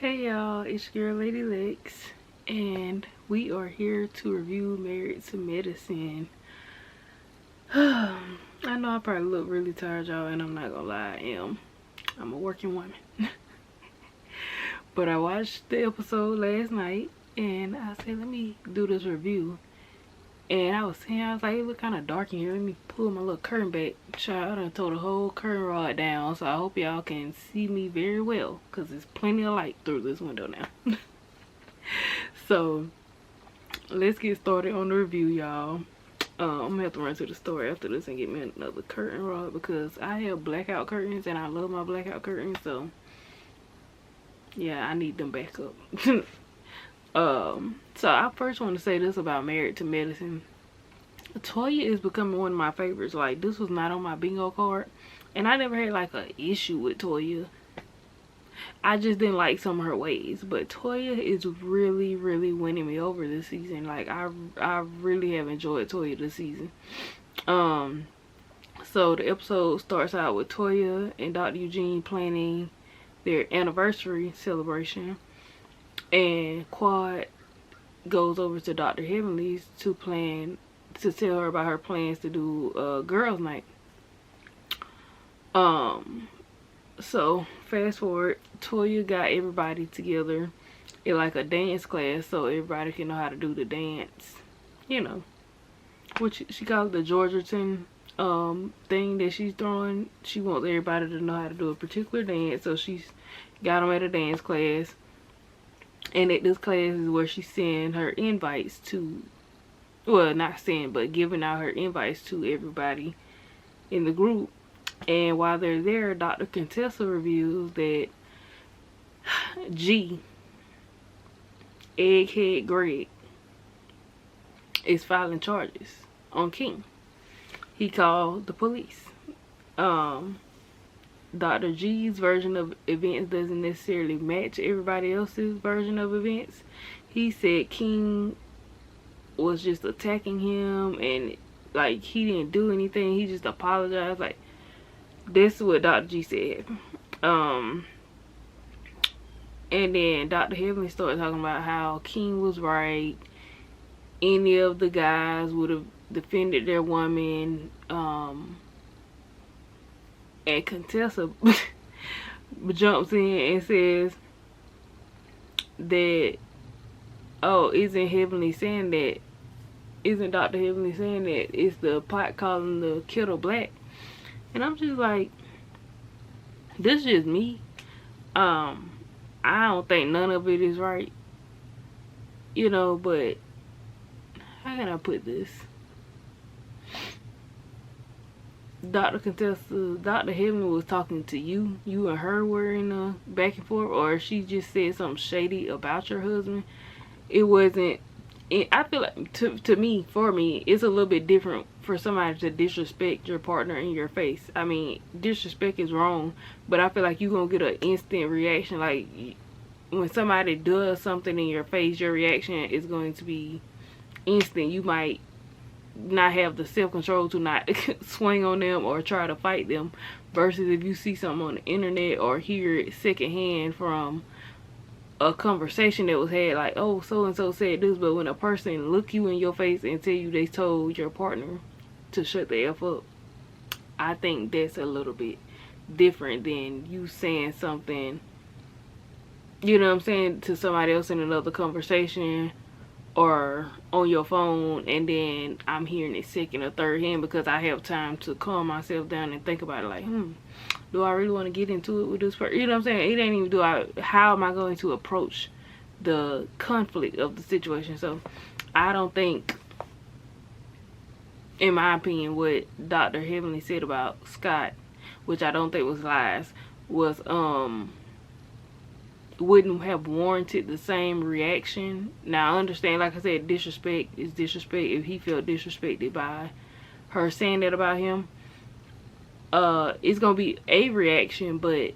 Hey y'all, it's your girl Lady Lex, and we are here to review Married to Medicine. I know I probably look really tired, y'all, and I'm not gonna lie, I am. I'm a working woman. But I watched the episode last night, and I said, let me do this review. And I was like, it look kind of dark in here. Let me pull my little curtain back. Child, I done tore the whole curtain rod down, so I hope y'all can see me very well, because there's plenty of light through this window now. So, let's get started on the review, y'all. I'm gonna have to run to the store after this and get me another curtain rod, because I have blackout curtains, and I love my blackout curtains, so yeah, I need them back up. So I first want to say this about Married to Medicine. Toya is becoming one of my favorites. Like, this was not on my bingo card, and I never had like an issue with Toya. I just didn't like some of her ways, but Toya is really winning me over this season. Like, I really have enjoyed Toya this season. So the episode starts out with Toya and Dr. Eugene planning their anniversary celebration, and Quad goes over to Dr. Heavenly's to tell her about her plans to do a girls' night. So fast forward, Toya got everybody together in like a dance class so everybody can know how to do the dance, you know, which she calls the Georgerton thing that she's throwing. She wants everybody to know how to do a particular dance, so she's got them at a dance class. And at this class is where she sent her invites to, well, not send, but giving out her invites to everybody in the group. And while they're there, Dr. Contessa reveals that G, Egghead Greg, is filing charges on King. He called the police. Dr. G's version of events doesn't necessarily match everybody else's version of events. He said King was just attacking him, and like he didn't do anything. He just apologized. Like, this is what Dr. G said. And then Dr. Heavenly started talking about how King was right. Any of the guys would have defended their woman. And Contessa jumps in and says that, oh, isn't Dr. Heavenly saying that it's the pot calling the kettle black? And I'm just like, this is just me. I don't think none of it is right, you know, but how can I put this? Dr. Heavenly was talking to you. You and her were in a back and forth, or she just said something shady about your husband. It wasn't. I feel like for me, it's a little bit different for somebody to disrespect your partner in your face. I mean, disrespect is wrong, but I feel like you're gonna get an instant reaction. Like, when somebody does something in your face, your reaction is going to be instant. You might not have the self-control to not swing on them or try to fight them, versus if you see something on the internet or hear it secondhand from a conversation that was had, like, oh, so and so said this. But when a person look you in your face and tell you they told your partner to shut the F up, I think that's a little bit different than you saying something, you know what I'm saying, to somebody else in another conversation or on your phone, and then I'm hearing it second or third hand because I have time to calm myself down and think about it. Like, do I really want to get into it with this person? You know what I'm saying? It ain't even how am I going to approach the conflict of the situation? So I don't think, in my opinion, what Dr. Heavenly said about Scott, which I don't think was lies, was wouldn't have warranted the same reaction. Now I understand, like I said, disrespect is disrespect. If he felt disrespected by her saying that about him, it's gonna be a reaction. But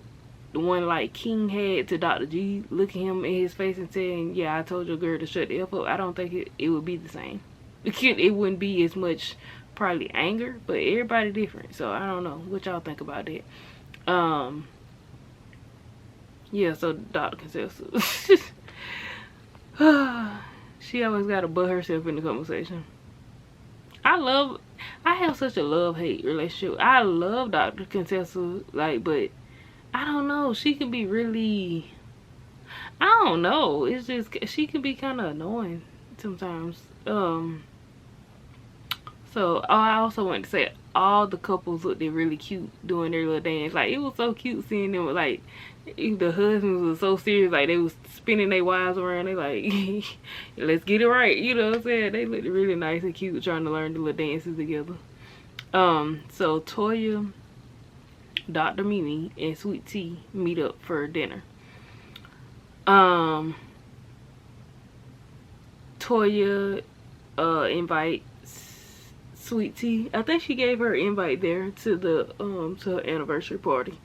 the one like King had to Dr. G, looking him in his face and saying, yeah, I told your girl to shut the F up, I don't think it would be the same. It wouldn't be as much probably anger, but everybody different. So I don't know what y'all think about that. Yeah, so Dr. Consensus. She always gotta butt herself in the conversation. I have such a love-hate relationship. I love Dr. Contessa, like, but I don't know. She can be really, I don't know. It's just, she can be kind of annoying sometimes. So, oh, I also wanted to say, all the couples looked really cute doing their little dance. Like, it was so cute seeing them, like, the husbands was so serious, like, they was spinning their wives around. They like, let's get it right, you know what I'm saying? They looked really nice and cute trying to learn the little dances together. So Toya, Dr. Mimi, and Sweet Tea meet up for dinner. Toya invites Sweet Tea. I think she gave her invite there to the to her anniversary party.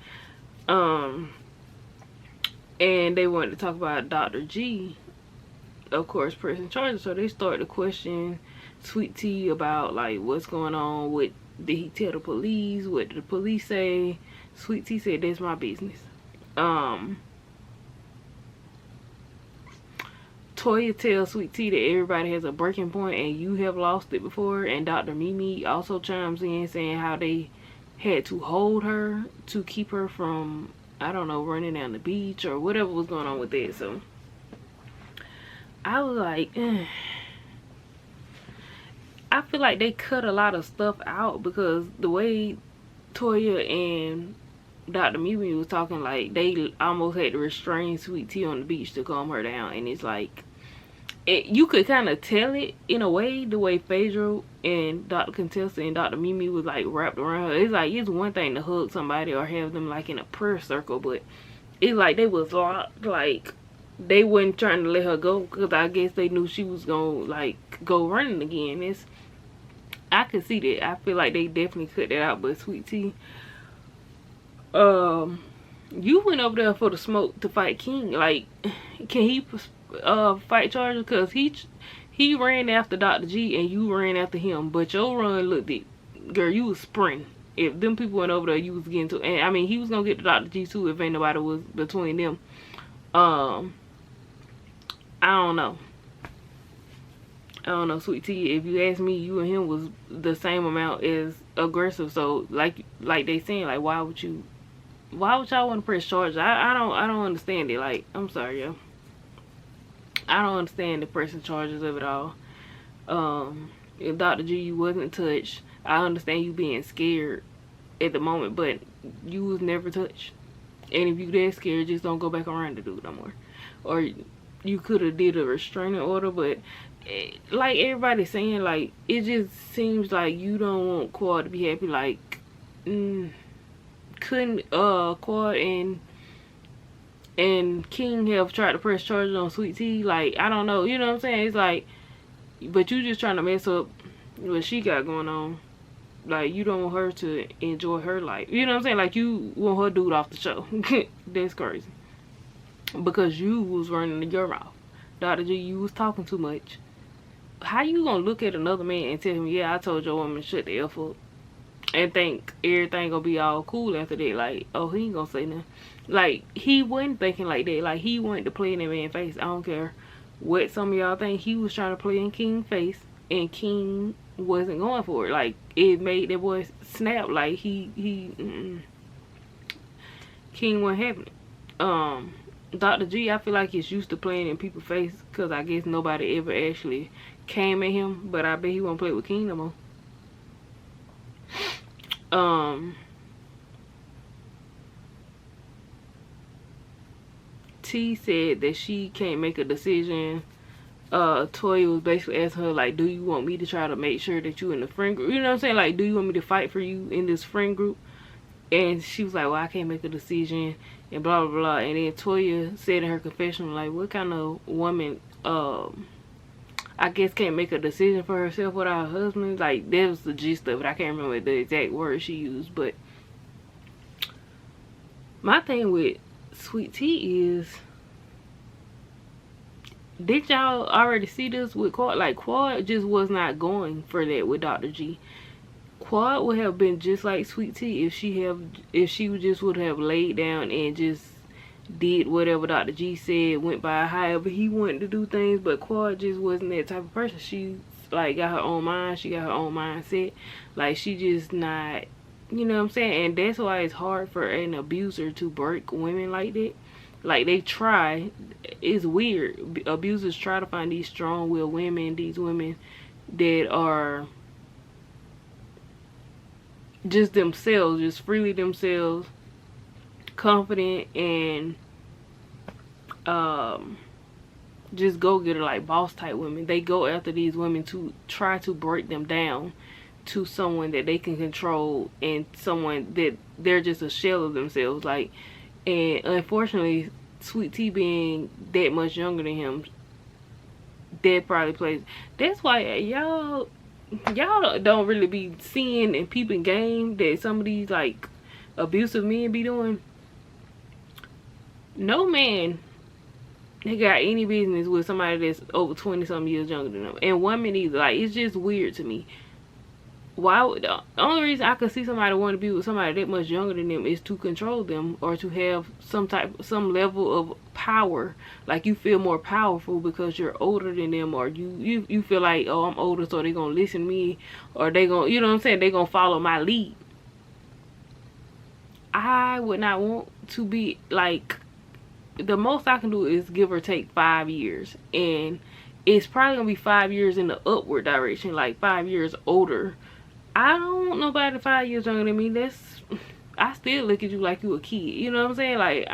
And they wanted to talk about Dr. G, of course, pressing charges. So they started to question Sweet Tea about, like, what's going on. What did he tell the police? What did the police say? Sweet Tea said, that's my business. Toya tells Sweet Tea that everybody has a breaking point and you have lost it before. And Dr. Mimi also chimes in saying how they had to hold her to keep her from, I don't know, running down the beach or whatever was going on with that. So I was like, I feel like they cut a lot of stuff out, because the way Toya and Dr. Mimi was talking, like, they almost had to restrain Sweet Tea on the beach to calm her down. And it's like, you could kind of tell it in a way, the way Phaedra and Dr. Contessa and Dr. Mimi was, like, wrapped around her. It's like, it's one thing to hug somebody or have them, like, in a prayer circle, but it's like they was locked, like, they wasn't trying to let her go, because I guess they knew she was gonna, like, go running again. I could see that. I feel like they definitely cut that out. But Sweet Tea, you went over there for the smoke to fight King. Like, can he fight charges? Because he ran after Dr. G and you ran after him, but your run looked it, girl, you was sprinting. If them people went over there, you was getting to, and I mean, he was gonna get to Dr. G too if ain't nobody was between them. I don't know, Sweet Tea. If you ask me, you and him was the same amount as aggressive. So like they saying, like, why would y'all want to press charges? I don't understand it. Like, I'm sorry, yo. I don't understand the pressing charges of it all. If Dr. G, you wasn't touched, I understand you being scared at the moment, but you was never touched. And if you that scared, just don't go back around to do it no more. Or you could have did a restraining order, but like everybody's saying, like, it just seems like you don't want Quad to be happy. Like, couldn't Quad and King have tried to press charges on Sweet Tea? Like, I don't know, you know what I'm saying? It's like, but you just trying to mess up what she got going on. Like, you don't want her to enjoy her life, you know what I'm saying? Like, you want her dude off the show. That's crazy, because you was running your mouth. Dr. G, you was talking too much. How you gonna look at another man and tell him, yeah, I told your woman shut the F up, and think everything gonna be all cool after that? Like, oh, he ain't gonna say nothing. Like, he wasn't thinking like that. Like, he wanted to play in that man's face. I don't care what some of y'all think. He was trying to play in King's face, and King wasn't going for it. Like, it made that boy snap. Like, King wasn't having it. Dr. G, I feel like he's used to playing in people's face, because I guess nobody ever actually came at him. But I bet he won't play with King no more. T said that she can't make a decision. Toya was basically asking her, like, do you want me to try to make sure that you in the friend group? You know what I'm saying? Like, do you want me to fight for you in this friend group? And she was like, well, I can't make a decision, and blah, blah, blah. And then Toya said in her confession, like, what kind of woman, I guess, can't make a decision for herself without her husband? Like, that was the gist of it. I can't remember the exact words she used. But my thing with Sweet Tea is, did y'all already see this with Quad? Like, Quad just was not going for that with Dr. G. Quad would have been just like Sweet Tea if she just would have laid down and just did whatever Dr. G said, went by however he wanted to do things. But Quad just wasn't that type of person. She like got her own mind, she got her own mindset. Like, she just not, you know what I'm saying? And that's why it's hard for an abuser to break women like that. Like, they try. It's weird. Abusers try to find these strong-willed women, these women that are just themselves, just freely themselves, confident, and just go-getter, like boss type women. They go after these women to try to break them down to someone that they can control, and someone that they're just a shell of themselves. Like, and unfortunately, Sweet Tea being that much younger than him, that probably plays. That's why y'all don't really be seeing and peeping game that some of these like abusive men be doing. No man they got any business with somebody that's over 20 something years younger than them, and women either. Like, it's just weird to me. Why would, the only reason I could see somebody want to be with somebody that much younger than them is to control them, or to have some level of power. Like, you feel more powerful because you're older than them, or you feel like, oh, I'm older, so they're gonna listen to me, or they gonna, you know what I'm saying, they gonna follow my lead. I would not want to be like, the most I can do is give or take 5 years, and it's probably gonna be 5 years in the upward direction, like 5 years older. I don't want nobody 5 years younger than me. I still look at you like you a kid. You know what I'm saying? Like,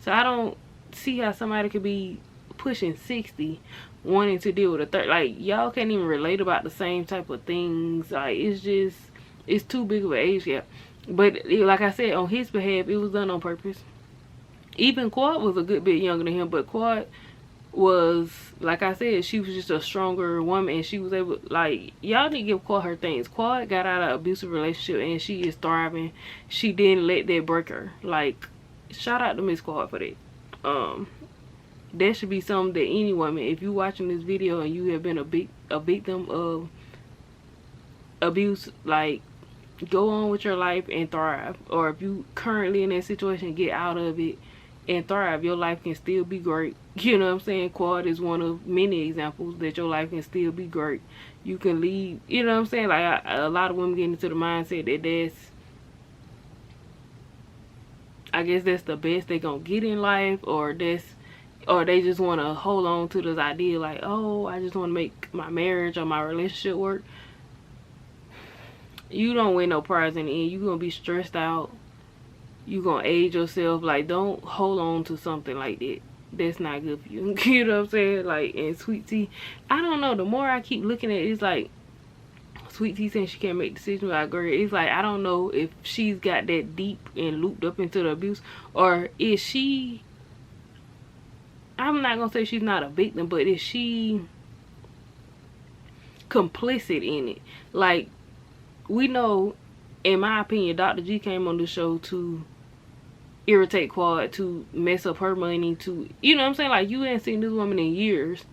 So I don't see how somebody could be pushing 60 wanting to deal with a third. Like, y'all can't even relate about the same type of things. Like, it's too big of an age gap. But like I said, on his behalf, it was done on purpose. Even Quad was a good bit younger than him, but Quad was, like I said, she was just a stronger woman, and she was able, like, y'all didn't give Quad her things. Quad got out of an abusive relationship, and she is thriving. She didn't let that break her. Like, shout out to Miss Quad for that. That should be something that any woman, if you watching this video and you have been a victim of abuse, like, go on with your life and thrive. Or if you currently in that situation, get out of it and thrive. Your life can still be great. You know what I'm saying? Quad is one of many examples that your life can still be great. You can lead, you know what I'm saying? Like, a lot of women get into the mindset that I guess that's the best they gonna get in life, or they just want to hold on to this idea like, oh, I just want to make my marriage or my relationship work. You don't win no prize in the end. You're gonna be stressed out. You're gonna age yourself. Like, don't hold on to something like that. That's not good for you. You know what I'm saying? Like, and Sweet Tea, I don't know, the more I keep looking at it, it's like, Sweet Tea saying she can't make decisions. I agree. It's like, I don't know if she's got that deep and looped up into the abuse, or is she, I'm not gonna say she's not a victim, but is she complicit in it? Like, we know, in my opinion, Dr. G came on the show to irritate Quad, to mess up her money, to, you know what I'm saying? Like, you ain't seen this woman in years,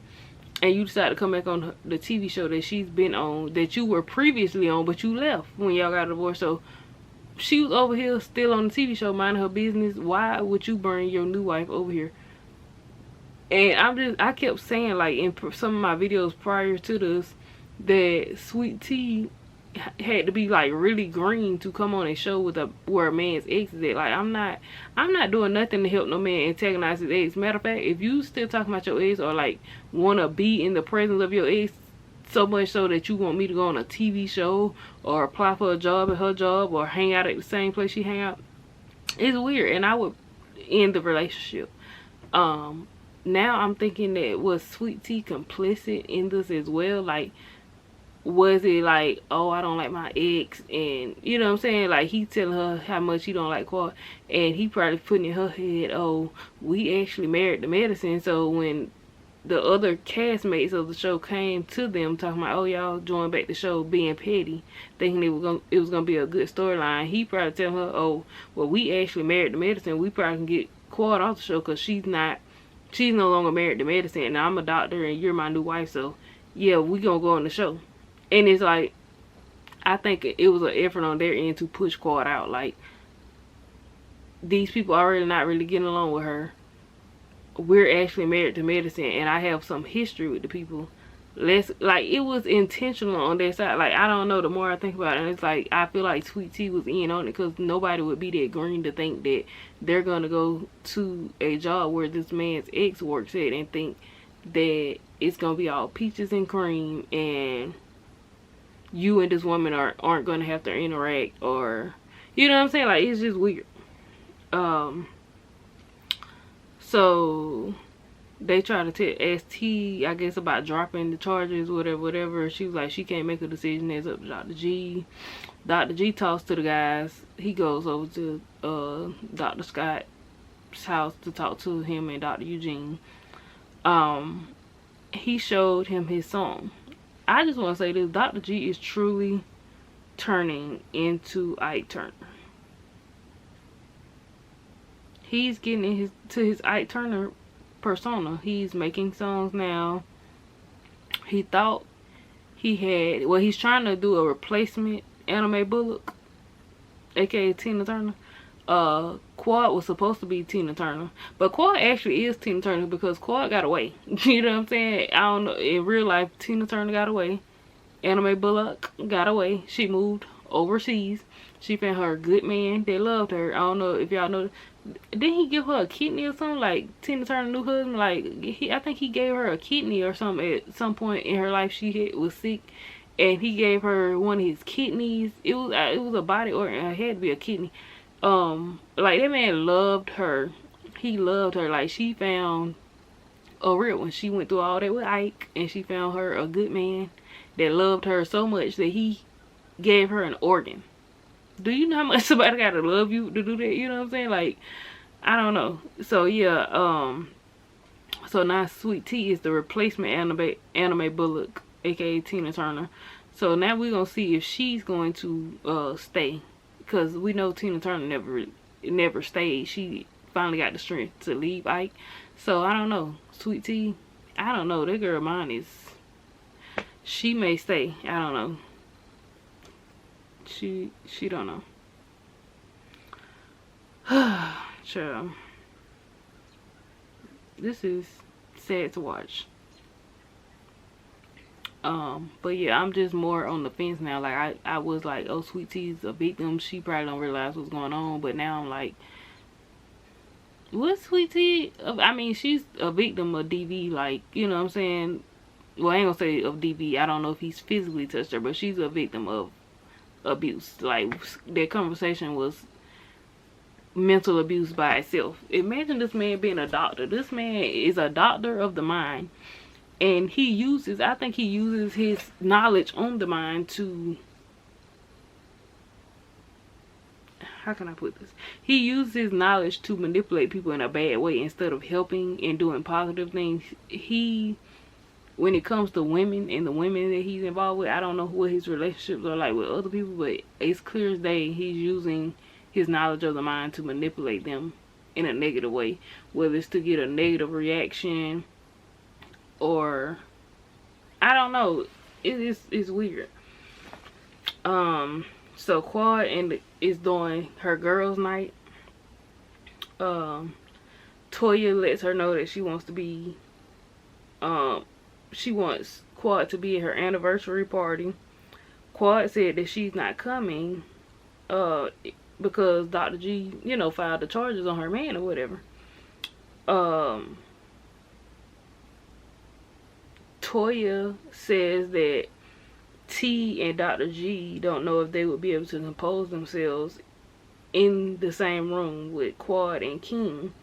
and you decided to come back on the TV show that she's been on, that you were previously on, but you left when y'all got divorced. So she was over here still on the TV show minding her business. Why would you bring your new wife over here? And I kept saying, like, in some of my videos prior to this, that Sweet Tea had to be like really green to come on a show with where a man's ex is at. Like, I'm not doing nothing to help no man antagonize his ex. Matter of fact, if you still talking about your ex, or like want to be in the presence of your ex so much so that you want me to go on a TV show or apply for a job at her job or hang out at the same place she hang out, it's weird, and I would end the relationship. Now I'm thinking that, was Sweet Tea complicit in this as well? Like, was it like, oh, I don't like my ex, and you know what I'm saying, like, he telling her how much he don't like Quad, and he probably putting in her head, oh, we actually married the medicine. So when the other castmates of the show came to them talking about, oh, y'all join back the show, being petty, thinking it was gonna be a good storyline, he probably telling her, oh, well, we actually married the medicine. We probably can get Quad off the show because she's no longer married to medicine, and I'm a doctor and you're my new wife, so yeah, we gonna go on the show. And it's like, I think it was an effort on their end to push Quad out. Like, these people already not really getting along with her. We're actually married to medicine, and I have some history with the people. Let's, like, it was intentional on their side. Like, I don't know, the more I think about it, and it's like, I feel like Sweet Tea was in on it, because nobody would be that green to think that they're gonna go to a job where this man's ex works at and think that it's gonna be all peaches and cream, and you and this woman aren't gonna have to interact, or, you know what I'm saying? Like, it's just weird. So they tried to ask T, I guess, about dropping the charges, whatever. She was like, she can't make a decision. It's up to Dr. G. Dr. G talks to the guys. He goes over to Dr. Scott's house to talk to him and Dr. Eugene. He showed him his song. I just want to say this. Dr. G is truly turning into Ike Turner. He's getting into his Ike Turner persona. He's making songs now. He thought he had, well, he's trying to do a replacement Anime Bullock, aka Tina Turner. Quad was supposed to be Tina Turner, but Quad actually is Tina Turner because Quad got away. You know what I'm saying? I don't know, in real life Tina Turner got away. Anime Bullock got away. She moved overseas. She found her a good man that loved her. I don't know if y'all know. Didn't he give her a kidney or something? Like, Tina Turner's new husband, like, I think he gave her a kidney or something at some point in her life. She was sick, and he gave her one of his kidneys. It was a body organ. It had to be a kidney. Like, that man loved her. He loved her. Like, she found a real one. She went through all that with Ike, and she found her a good man that loved her so much that he gave her an organ. Do you know how much somebody gotta love you to do that? You know what I'm saying? Like, I don't know. So yeah, so now Sweet Tea is the replacement Anime Bullock, aka Tina Turner. So now we're gonna see if she's going to stay, because we know Tina Turner never stayed. She finally got the strength to leave Ike. So I don't know. Sweet Tea, I don't know. That girl mine is, she may stay. I don't know. She don't know. Child. This is sad to watch. But yeah, I'm just more on the fence now. Like, I was like, oh, Sweet Tea's a victim. She probably don't realize what's going on. But now I'm like, what's Sweet Tea? I mean, she's a victim of DV. Like, you know what I'm saying? Well, I ain't gonna say of DV. I don't know if he's physically touched her, but she's a victim of abuse. Like, their conversation was mental abuse by itself. Imagine this man being a doctor. This man is a doctor of the mind, and he uses, I think he uses his knowledge on the mind to, how can I put this? He uses his knowledge to manipulate people in a bad way instead of helping and doing positive things. When it comes to women and the women that he's involved with, I don't know what his relationships are like with other people, but it's clear as day he's using his knowledge of the mind to manipulate them in a negative way, whether it's to get a negative reaction or, I don't know. It's weird. So Quad is doing her girls' night. Toya lets her know that she wants to be, she wants Quad to be at her anniversary party. Quad said that she's not coming because Dr. G, you know, filed the charges on her man or whatever. Toya says that T and Dr. G don't know if they would be able to compose themselves in the same room with Quad and King.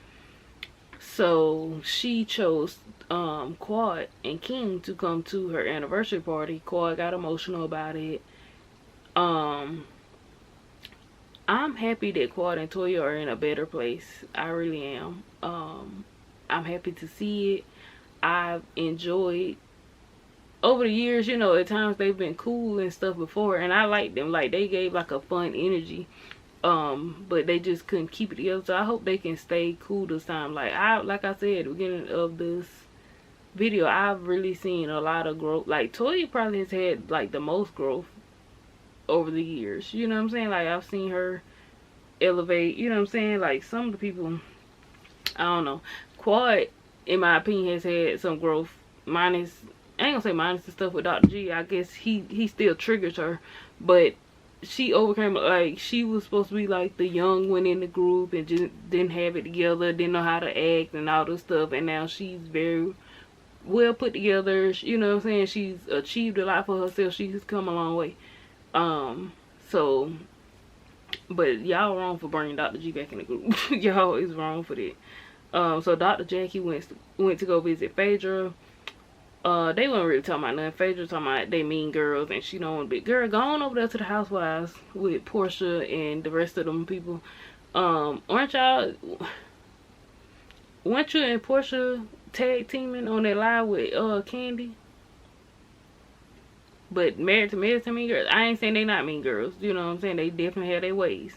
So she chose Quad and King to come to her anniversary party. Quad got emotional about it. I'm happy that Quad and Toya are in a better place. I really am. I'm happy to see it. I've enjoyed, over the years, you know, at times they've been cool and stuff before, and I liked them. Like, they gave like a fun energy. But they just couldn't keep it together. So I hope they can stay cool this time. Like I said at the beginning of this video, I've really seen a lot of growth. Like, Toya probably has had like the most growth over the years. You know what I'm saying? Like, I've seen her elevate. You know what I'm saying? Like, some of the people, I don't know. Quad, in my opinion, has had some growth. Minus, I ain't gonna say minus the stuff with Dr. G. I guess he still triggers her, but she overcame. Like, she was supposed to be like the young one in the group and just didn't have it together, didn't know how to act and all this stuff, and now she's very well put together. You know what I'm saying? She's achieved a lot for herself. She's come a long way. So, but y'all wrong for bringing Dr. G back in the group. Y'all is wrong for that. So Dr. Jackie went to go visit Phaedra. They weren't really talking about nothing. Phaedra talking about they mean girls and she don't want to be. Girl, go on over there to the housewives with Portia and the rest of them people. Weren't you and Portia tag teaming on that live with Candy? But Married to Mean Girls, I ain't saying they not mean girls. You know what I'm saying? They definitely have their ways.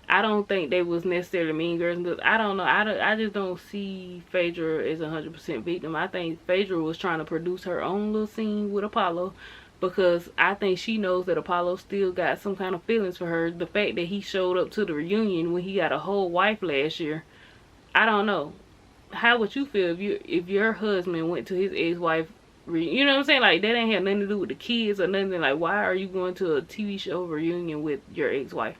I don't think they was necessarily mean girls, because I don't know. I just don't see Phaedra as 100% victim. I think Phaedra was trying to produce her own little scene with Apollo, because I think she knows that Apollo still got some kind of feelings for her. The fact that he showed up to the reunion when he got a whole wife last year, I don't know. How would you feel if your husband went to his ex-wife? You know what I'm saying? Like, that ain't have nothing to do with the kids or nothing. Like, why are you going to a TV show reunion with your ex-wife?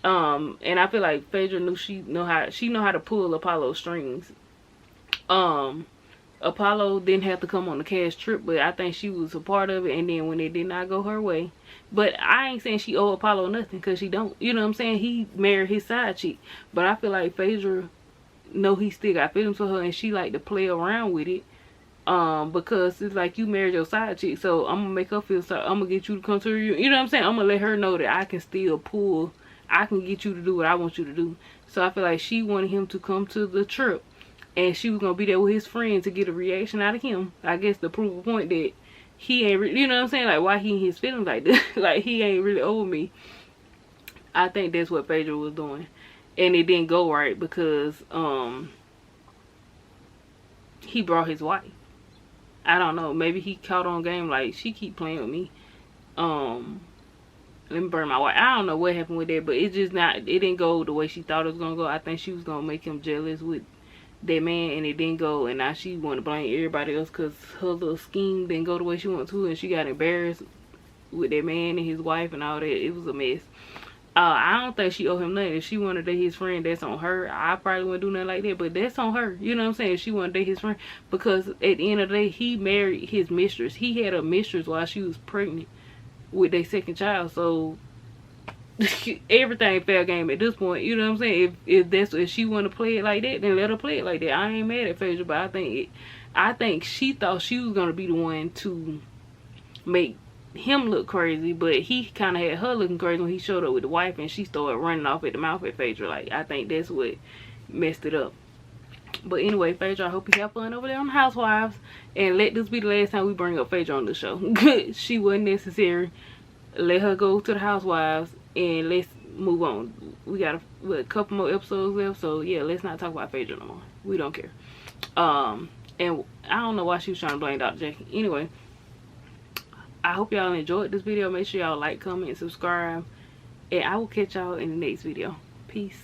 And I feel like Phaedra knew she know how to pull Apollo's strings. Apollo didn't have to come on the cash trip, but I think she was a part of it. And then when it did not go her way, but I ain't saying she owe Apollo nothing, because she don't. You know what I'm saying? He married his side chick, but I feel like Phaedra know he still got feelings for her, and she like to play around with it. Because it's like, you married your side chick, so I'm gonna make her feel sorry. I'm gonna get you to come to you. You know what I'm saying? I'm gonna let her know that I can still pull. I can get you to do what I want you to do. So I feel like she wanted him to come to the trip, and she was gonna be there with his friend to get a reaction out of him. I guess to prove a point that he ain't really, you know what I'm saying? Like, why he in his feelings like that? Like, he ain't really over me. I think that's what Phaedra was doing, and it didn't go right because he brought his wife. I don't know. Maybe he caught on game like, she keep playing with me. Let me burn my wife. I don't know what happened with that, but it didn't go the way she thought it was gonna go. I think she was gonna make him jealous with that man, and it didn't go, and now she want to blame everybody else because her little scheme didn't go the way she wanted to, and she got embarrassed with that man and his wife and all that. It was a mess. I don't think she owe him nothing. If she wanted to date his friend, that's on her. I probably wouldn't do nothing like that, but that's on her. You know what I'm saying? If she wanted to date his friend, because at the end of the day, he married his mistress. He had a mistress while she was pregnant with their second child, so everything fair game at this point. You know what I'm saying? If she want to play it like that, then let her play it like that. I ain't mad at Phaedra, but I think she thought she was gonna be the one to make him look crazy, but he kind of had her looking crazy when he showed up with the wife, and she started running off at the mouth at Phaedra. Like, I think that's what messed it up. But anyway, Phaedra, I hope you have fun over there on the Housewives, and let this be the last time we bring up Phaedra on the show. She wasn't necessary. Let her go to the Housewives, and let's move on. We got a couple more episodes left, so yeah, let's not talk about Phaedra no more. We don't care. And I don't know why she was trying to blame Dr. Jackie. Anyway, I hope y'all enjoyed this video. Make sure y'all like, comment, and subscribe, and I will catch y'all in the next video. Peace.